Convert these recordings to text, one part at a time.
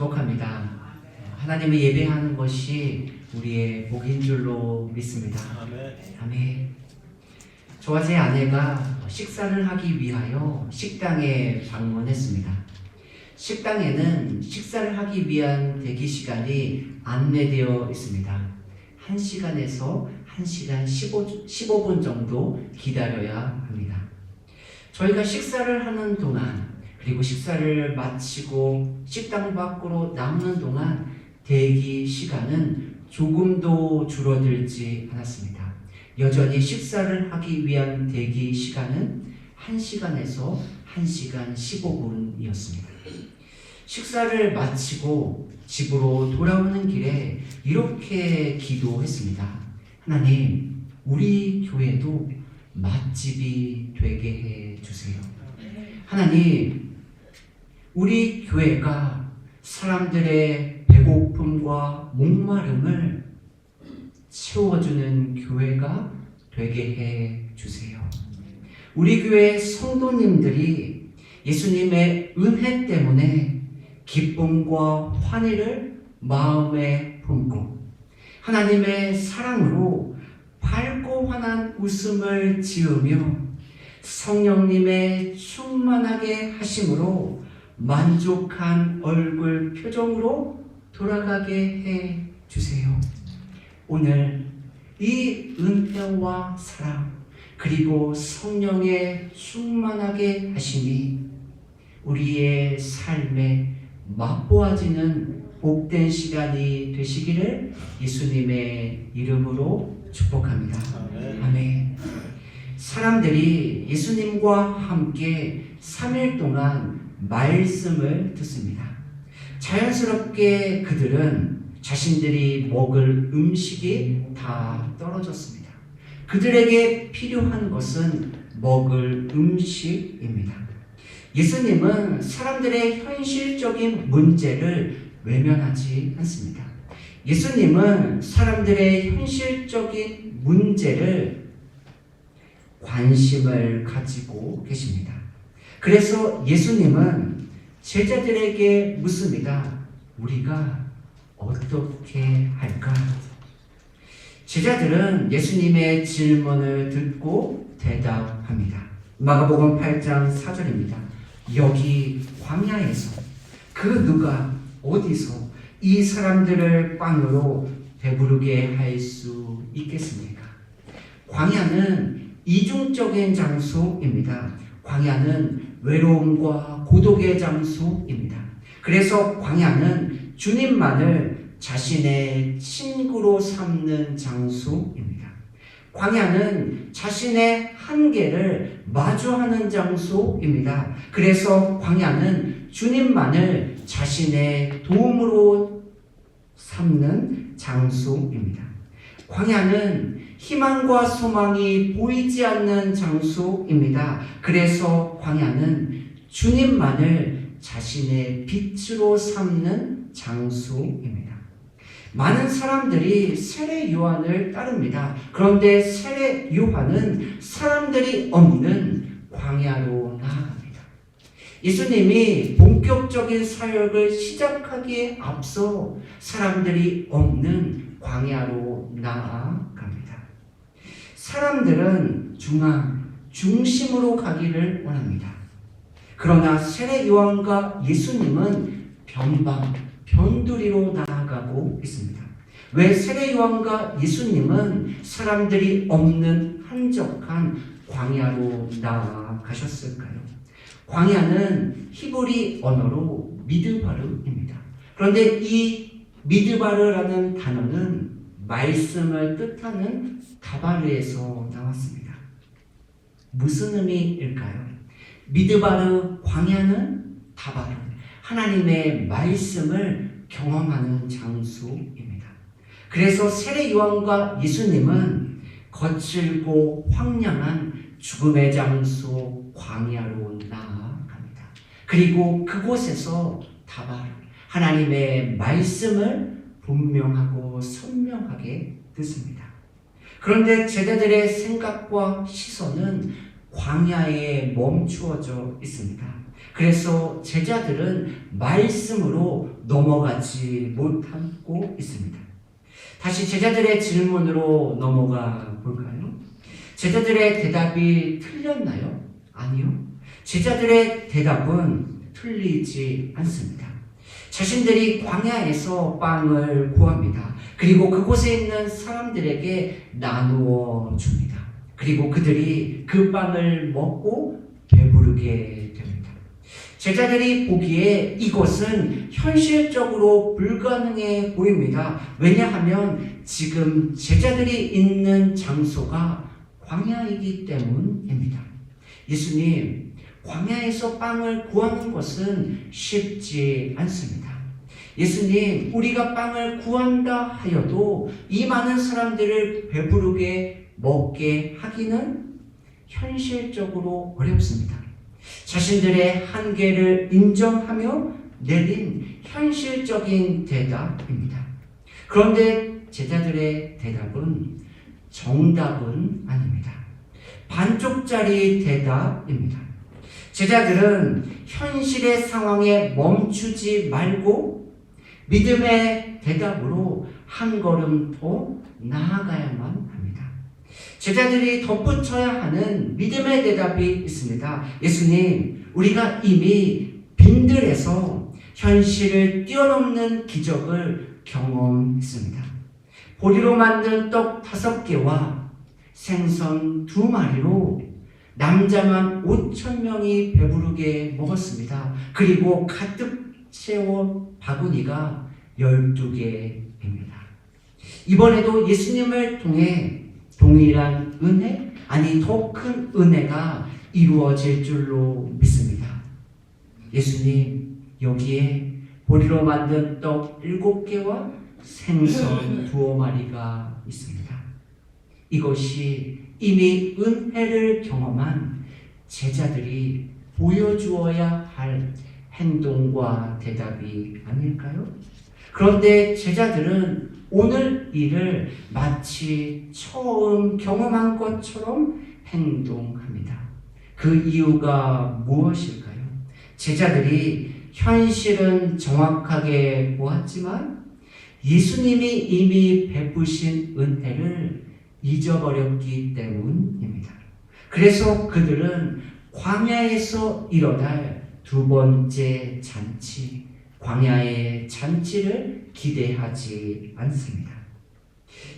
축복합니다. 하나님을 예배하는 것이 우리의 복인 줄로 믿습니다. 아멘. 저와 제 아내가 식사를 하기 위하여 식당에 방문했습니다. 식당에는 식사를 하기 위한 대기 시간이 안내되어 있습니다. 1시간에서 1시간 15분 정도 기다려야 합니다. 저희가 식사를 하는 동안, 그리고 식사를 마치고 식당 밖으로 나오는 동안 대기 시간은 조금도 줄어들지 않았습니다. 여전히 식사를 하기 위한 대기 시간은 1시간에서 1시간 15분이었습니다. 식사를 마치고 집으로 돌아오는 길에 이렇게 기도했습니다. 하나님, 우리 교회도 맛집이 되게 해주세요. 하나님, 우리 교회가 사람들의 배고픔과 목마름을 채워주는 교회가 되게 해주세요. 우리 교회 성도님들이 예수님의 은혜 때문에 기쁨과 환희를 마음에 품고 하나님의 사랑으로 밝고 환한 웃음을 지으며 성령님의 충만하게 하심으로 만족한 얼굴 표정으로 돌아가게 해 주세요. 오늘 이 은혜와 사랑 그리고 성령의 충만하게 하심이 우리의 삶에 맛보아지는 복된 시간이 되시기를 예수님의 이름으로 축복합니다. 아멘. 사람들이 예수님과 함께 3일 동안 말씀을 듣습니다. 자연스럽게 그들은 자신들이 먹을 음식이 다 떨어졌습니다. 그들에게 필요한 것은 먹을 음식입니다. 예수님은 사람들의 현실적인 문제를 외면하지 않습니다. 예수님은 사람들의 현실적인 문제를 관심을 가지고 계십니다. 그래서 예수님은 제자들에게 묻습니다. 우리가 어떻게 할까? 제자들은 예수님의 질문을 듣고 대답합니다. 마가복음 8장 4절입니다. 여기 광야에서 그 누가 어디서 이 사람들을 빵으로 배부르게 할 수 있겠습니까? 광야는 이중적인 장소입니다. 광야는 외로움과 고독의 장소입니다. 그래서 광야는 주님만을 자신의 친구로 삼는 장소입니다. 광야는 자신의 한계를 마주하는 장소입니다. 그래서 광야는 주님만을 자신의 도움으로 삼는 장소입니다. 광야는 희망과 소망이 보이지 않는 장소입니다. 그래서 광야는 주님만을 자신의 빛으로 삼는 장소입니다. 많은 사람들이 세례 요한을 따릅니다. 그런데 세례 요한은 사람들이 없는 광야로 나아갑니다. 예수님이 본격적인 사역을 시작하기에 앞서 사람들이 없는 광야로 나아갑니다. 사람들은 중심으로 가기를 원합니다. 그러나 세례 요한과 예수님은 변두리로 나아가고 있습니다. 왜 세례 요한과 예수님은 사람들이 없는 한적한 광야로 나아가셨을까요? 광야는 히브리 언어로 미드바르입니다. 그런데 이 미드바르라는 단어는 말씀을 뜻하는 다바르에서 나왔습니다. 무슨 의미일까요? 미드바르 광야는 다바르, 하나님의 말씀을 경험하는 장소입니다. 그래서 세례 요한과 예수님은 거칠고 황량한 죽음의 장소 광야로 나아갑니다. 그리고 그곳에서 다바르, 하나님의 말씀을 분명하고 선명하게 듣습니다. 그런데 제자들의 생각과 시선은 광야에 멈추어져 있습니다. 그래서 제자들은 말씀으로 넘어가지 못하고 있습니다. 다시 제자들의 질문으로 넘어가 볼까요? 제자들의 대답이 틀렸나요? 아니요. 제자들의 대답은 틀리지 않습니다. 자신들이 광야에서 빵을 구합니다. 그리고 그곳에 있는 사람들에게 나누어 줍니다. 그리고 그들이 그 빵을 먹고 배부르게 됩니다. 제자들이 보기에 이것은 현실적으로 불가능해 보입니다. 왜냐하면 지금 제자들이 있는 장소가 광야이기 때문입니다. 예수님, 광야에서 빵을 구하는 것은 쉽지 않습니다. 예수님, 우리가 빵을 구한다 하여도 이 많은 사람들을 배부르게 먹게 하기는 현실적으로 어렵습니다. 자신들의 한계를 인정하며 내린 현실적인 대답입니다. 그런데 제자들의 대답은 정답은 아닙니다. 반쪽짜리 대답입니다. 제자들은 현실의 상황에 멈추지 말고 믿음의 대답으로 한 걸음 더 나아가야만 합니다. 제자들이 덧붙여야 하는 믿음의 대답이 있습니다. 예수님, 우리가 이미 빈들에서 현실을 뛰어넘는 기적을 경험했습니다. 보리로 만든 떡 5개와 생선 2마리로 남자만 5,000명이 배부르게 먹었습니다. 그리고 가득 채워 바구니가 12개입니다. 이번에도 예수님을 통해 동일한 은혜, 아니 더 큰 은혜가 이루어질 줄로 믿습니다. 예수님, 여기에 보리로 만든 떡 7개와 생선 2마리가 있습니다. 이것이 이미 은혜를 경험한 제자들이 보여주어야 할 행동과 대답이 아닐까요? 그런데 제자들은 오늘 일을 마치 처음 경험한 것처럼 행동합니다. 그 이유가 무엇일까요? 제자들이 현실은 정확하게 보았지만 예수님이 이미 베푸신 은혜를 잊어버렸기 때문입니다. 그래서 그들은 광야에서 일어날 2번째 잔치, 광야의 잔치를 기대하지 않습니다.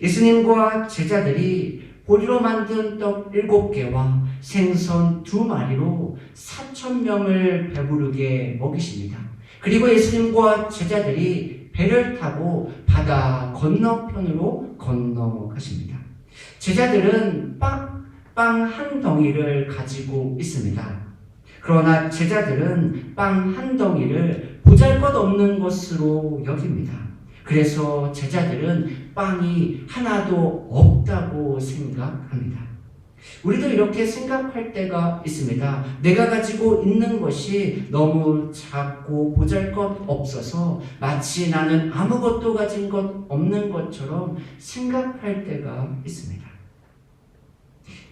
예수님과 제자들이 보리로 만든 떡 7개와 생선 2마리로 4,000명을 배부르게 먹이십니다. 그리고 예수님과 제자들이 배를 타고 바다 건너편으로 건너가십니다. 제자들은 빵 한 덩이를 가지고 있습니다. 그러나 제자들은 빵 한 덩이를 보잘것없는 것으로 여깁니다. 그래서 제자들은 빵이 하나도 없다고 생각합니다. 우리도 이렇게 생각할 때가 있습니다. 내가 가지고 있는 것이 너무 작고 보잘것 없어서 마치 나는 아무것도 가진 것 없는 것처럼 생각할 때가 있습니다.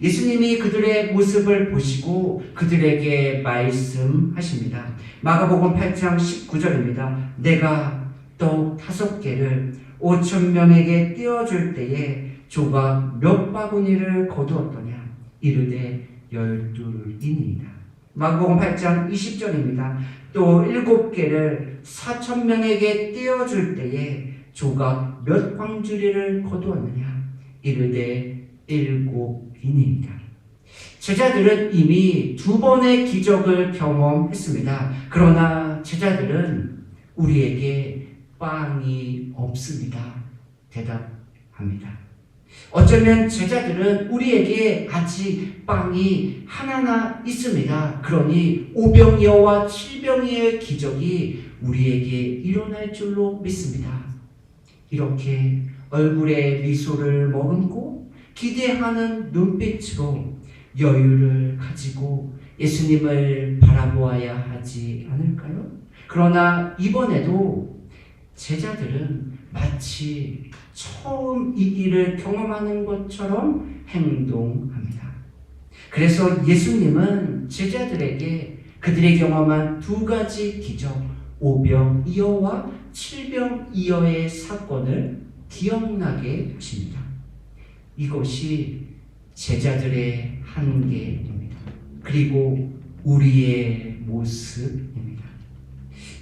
예수님이 그들의 모습을 보시고 그들에게 말씀하십니다. 마가복음 8장 19절입니다. 내가 떡 5개를 5,000명에게 띄워줄 때에 조각 몇 바구니를 거두었더냐? 이르되 12이니이다. 마가복음 8장 20절입니다. 또 7개를 4,000명에게 띄워줄 때에 조각 몇 광주리를 거두었느냐? 이르되 7이니이다. 제자들은 이미 2번의 기적을 경험했습니다. 그러나 제자들은 우리에게 빵이 없습니다. 대답합니다. 어쩌면 제자들은 우리에게 아직 빵이 하나나 있습니다. 그러니 5병이어와 7병이의 기적이 우리에게 일어날 줄로 믿습니다. 이렇게 얼굴에 미소를 머금고 기대하는 눈빛으로 여유를 가지고 예수님을 바라보아야 하지 않을까요? 그러나 이번에도 제자들은 마치 처음 이 일을 경험하는 것처럼 행동합니다. 그래서 예수님은 제자들에게 그들이 경험한 2가지 기적, 오병이어와 칠병이어의 사건을 기억나게 하십니다. 이것이 제자들의 한계입니다. 그리고 우리의 모습입니다.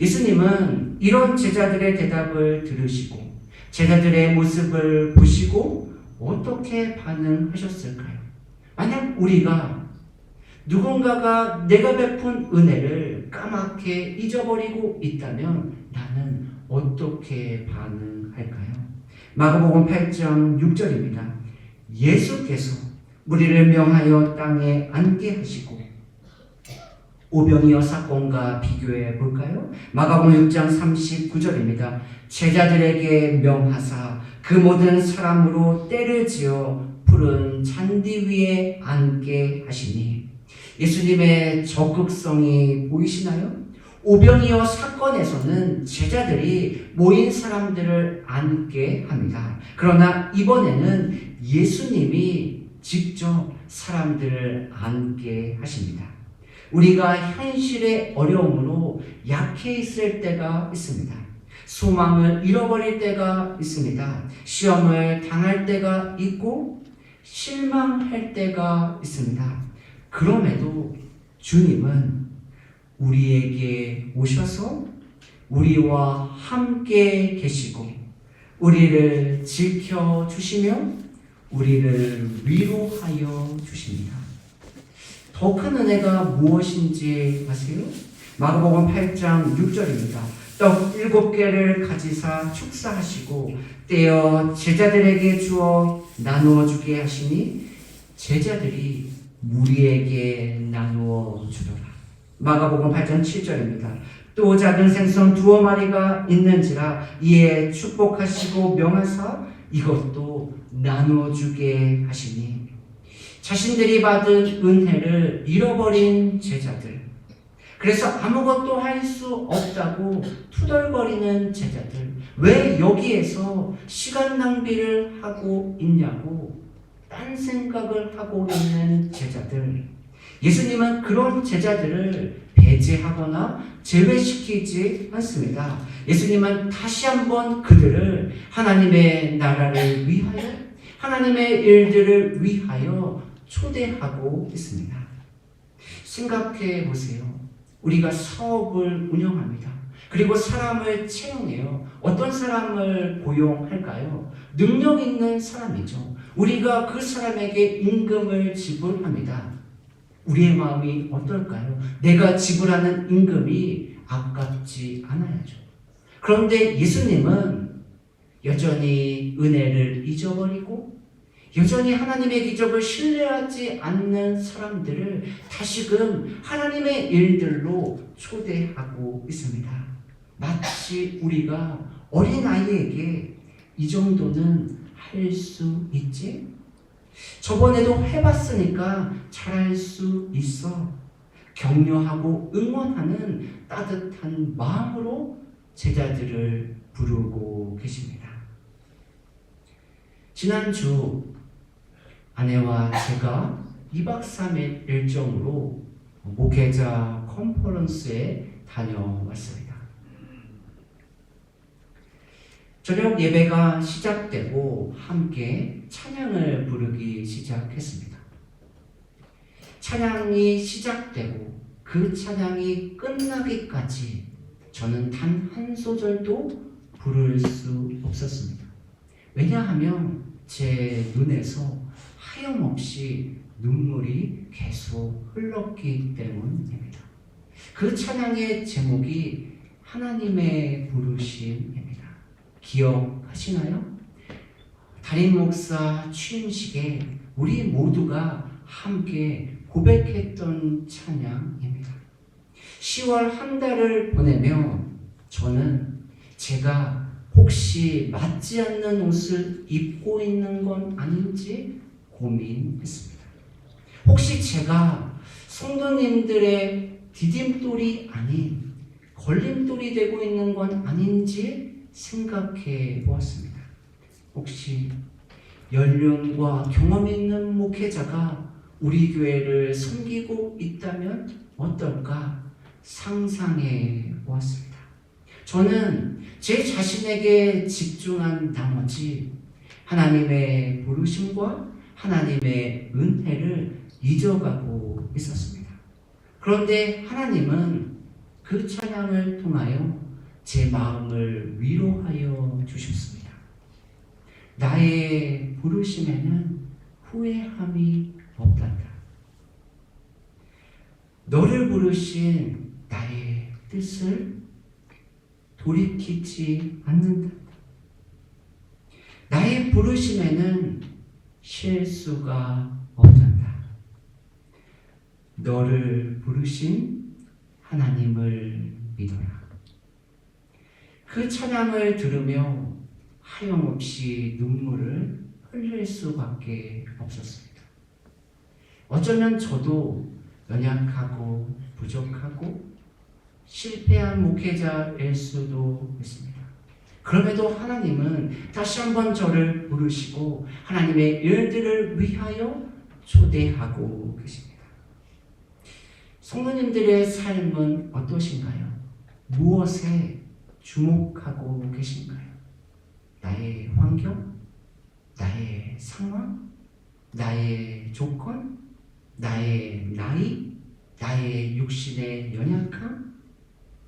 예수님은 이런 제자들의 대답을 들으시고 제자들의 모습을 보시고 어떻게 반응하셨을까요? 만약 우리가 누군가가 내가 베푼 은혜를 까맣게 잊어버리고 있다면 나는 어떻게 반응할까요? 마가복음 8장 6절입니다. 예수께서 무리를 명하여 땅에 앉게 하시고 오병이어 사건과 비교해 볼까요? 마가복음 6장 39절입니다. 제자들에게 명하사 그 모든 사람으로 때를 지어 푸른 잔디 위에 앉게 하시니 예수님의 적극성이 보이시나요? 오병이어 사건에서는 제자들이 모인 사람들을 앉게 합니다. 그러나 이번에는 예수님이 직접 사람들을 앉게 하십니다. 우리가 현실의 어려움으로 약해 있을 때가 있습니다. 소망을 잃어버릴 때가 있습니다. 시험을 당할 때가 있고 실망할 때가 있습니다. 그럼에도 주님은 우리에게 오셔서 우리와 함께 계시고 우리를 지켜주시며 우리를 위로하여 주십니다. 더 큰 은혜가 무엇인지 아세요? 마가복음 8장 6절입니다. 떡 7개를 가지사 축사하시고 떼어 제자들에게 주어 나누어 주게 하시니 제자들이 무리에게 나누어 주더라. 마가복음 8장 7절입니다. 또 작은 생선 2마리가 있는지라 이에 축복하시고 명하사 이것도 나누어 주게 하시니 자신들이 받은 은혜를 잃어버린 제자들, 그래서 아무것도 할 수 없다고 투덜거리는 제자들, 왜 여기에서 시간 낭비를 하고 있냐고 딴 생각을 하고 있는 제자들, 예수님은 그런 제자들을 배제하거나 제외시키지 않습니다. 예수님은 다시 한번 그들을 하나님의 나라를 위하여, 하나님의 일들을 위하여 초대하고 있습니다. 생각해 보세요. 우리가 사업을 운영합니다. 그리고 사람을 채용해요. 어떤 사람을 고용할까요? 능력 있는 사람이죠. 우리가 그 사람에게 임금을 지불합니다. 우리의 마음이 어떨까요? 내가 지불하는 임금이 아깝지 않아야죠. 그런데 예수님은 여전히 은혜를 잊어버리고 여전히 하나님의 기적을 신뢰하지 않는 사람들을 다시금 하나님의 일들로 초대하고 있습니다. 마치 우리가 어린아이에게 이 정도는 할 수 있지? 저번에도 해봤으니까 잘할 수 있어. 격려하고 응원하는 따뜻한 마음으로 제자들을 부르고 계십니다. 지난주 아내와 제가 2박 3일 일정으로 목회자 컨퍼런스에 다녀왔습니다. 저녁 예배가 시작되고 함께 찬양을 부르기 시작했습니다. 찬양이 시작되고 그 찬양이 끝나기까지 저는 단 한 소절도 부를 수 없었습니다. 왜냐하면 제 눈에서 하염없이 눈물이 계속 흘렀기 때문입니다. 그 찬양의 제목이 하나님의 부르심입니다. 기억하시나요? 담임 목사 취임식에 우리 모두가 함께 고백했던 찬양입니다. 10월 한 달을 보내며 저는 제가 혹시 맞지 않는 옷을 입고 있는 건 아닌지 고민했습니다. 혹시 제가 성도님들의 디딤돌이 아닌 걸림돌이 되고 있는 건 아닌지 생각해 보았습니다. 혹시 연륜과 경험 있는 목회자가 우리 교회를 섬기고 있다면 어떨까 상상해 보았습니다. 저는 제 자신에게 집중한 나머지 하나님의 부르심과 하나님의 은혜를 잊어가고 있었습니다. 그런데 하나님은 그 찬양을 통하여 제 마음을 위로하여 주셨습니다. 나의 부르심에는 후회함이 없단다. 너를 부르신 나의 뜻을 돌이키지 않는다. 나의 부르심에는 실수가 없단다. 너를 부르신 하나님을 믿어라. 그 찬양을 들으며 하염없이 눈물을 흘릴 수밖에 없었습니다. 어쩌면 저도 연약하고 부족하고 실패한 목회자일 수도 있습니다. 그럼에도 하나님은 다시 한번 저를 부르시고 하나님의 일들을 위하여 초대하고 계십니다. 성도님들의 삶은 어떠신가요? 무엇에 주목하고 계신가요? 나의 환경? 나의 상황? 나의 조건? 나의 나이? 나의 육신의 연약함?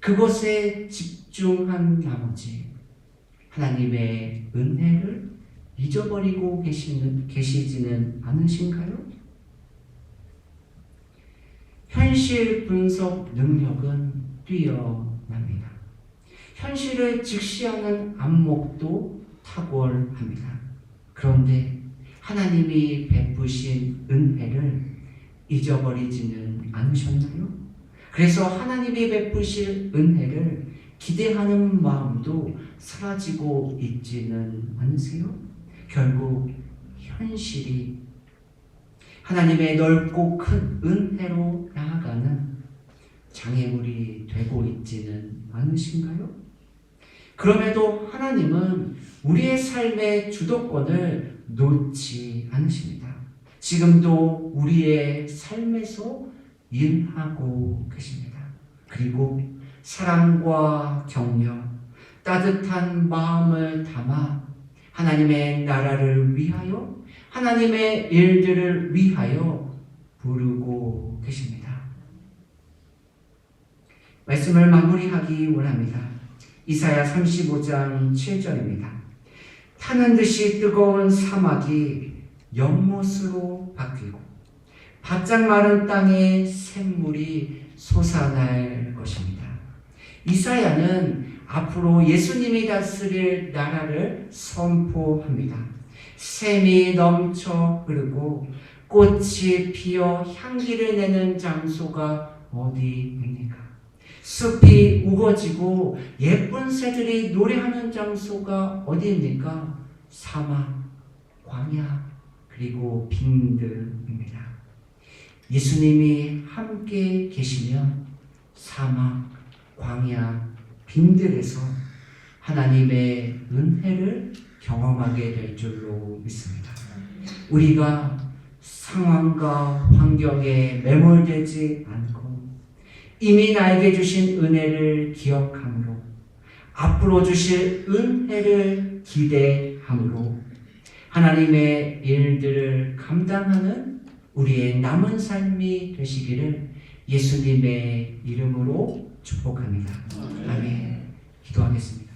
그것에 집중한 나머지 하나님의 은혜를 잊어버리고 계시지는 않으신가요? 현실 분석 능력은 뛰어납니다. 현실을 직시하는 안목도 탁월합니다. 그런데 하나님이 베푸신 은혜를 잊어버리지는 않으셨나요? 그래서 하나님이 베푸실 은혜를 기대하는 마음도 사라지고 있지는 않으세요? 결국 현실이 하나님의 넓고 큰 은혜로 나아가는 장애물이 되고 있지는 않으신가요? 그럼에도 하나님은 우리의 삶의 주도권을 놓지 않으십니다. 지금도 우리의 삶에서 일하고 계십니다. 그리고 사랑과 격려, 따뜻한 마음을 담아 하나님의 나라를 위하여, 하나님의 일들을 위하여 부르고 계십니다. 말씀을 마무리하기 원합니다. 이사야 35장 7절입니다. 타는 듯이 뜨거운 사막이 연못으로 바뀌고 바짝 마른 땅에 샘물이 솟아날 것입니다. 이사야는 앞으로 예수님이 다스릴 나라를 선포합니다. 샘이 넘쳐 흐르고 꽃이 피어 향기를 내는 장소가 어디입니까? 숲이 우거지고 예쁜 새들이 노래하는 장소가 어디입니까? 사막, 광야, 그리고 빈들입니다. 예수님이 함께 계시면 사막, 광야, 빈들에서 하나님의 은혜를 경험하게 될 줄로 믿습니다. 우리가 상황과 환경에 매몰되지 않고 이미 나에게 주신 은혜를 기억함으로 앞으로 주실 은혜를 기대함으로 하나님의 일들을 감당하는 우리의 남은 삶이 되시기를 예수님의 이름으로 축복합니다. 아멘. 기도하겠습니다.